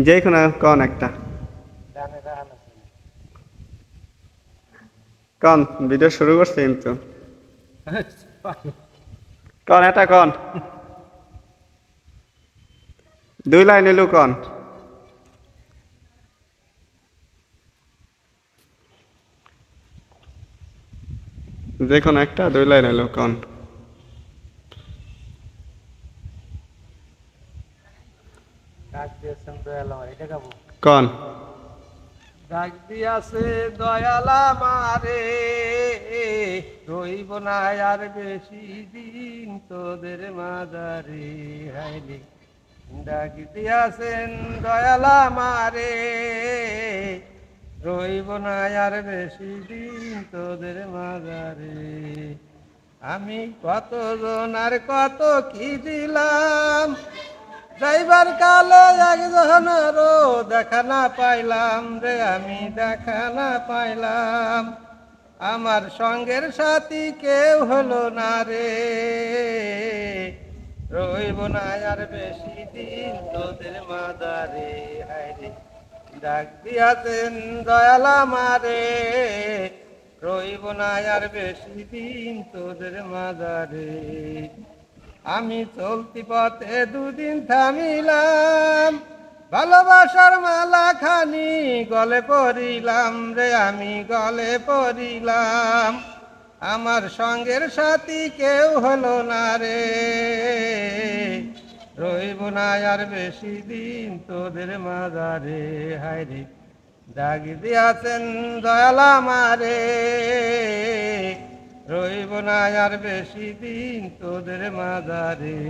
যে কোনো কন একটা কন ভিডিও শুরু করছে কিন্তু কন এটা কন দুই লাইন এলু কন যে কোনো একটা দুই লাইন এলু কন কন ডাক দিয়াছে দয়ালা মারে, রইব না আর বেশি দিন তোদের মাদারে। হাইরে ডাক দিয়াছেন দয়ালা মারে, রইব না আর বেশি দিন তোদের মাদারে। আমি কতজন আর কত কি দিলাম, যাইবার কালে একজনেরও দেখা না পাইলাম রে, আমি দেখা না পাইলাম। আমার সঙ্গের সাথী কেউ হলো না রে, রইব না আর বেশি দিন তোদের মাদারে। হায়রে ডাক দিয়াছেন দয়ালা মারে, রইব না আর বেশি দিন তোদের মাদারে। আমি চলতি পথে দুদিন থামিলাম, ভালোবাসার মালা খানি গলে পড়িলাম রে, আমি গলে পড়িলাম। আমার সঙ্গের সাথী কেউ হলো না রে, রইব না আর বেশি দিন তোদের মাঝারে। হায়রে ডাক দিয়াছেন দয়ালা মারে, রইব না আর বেশি দিন তোদের মাঝারে।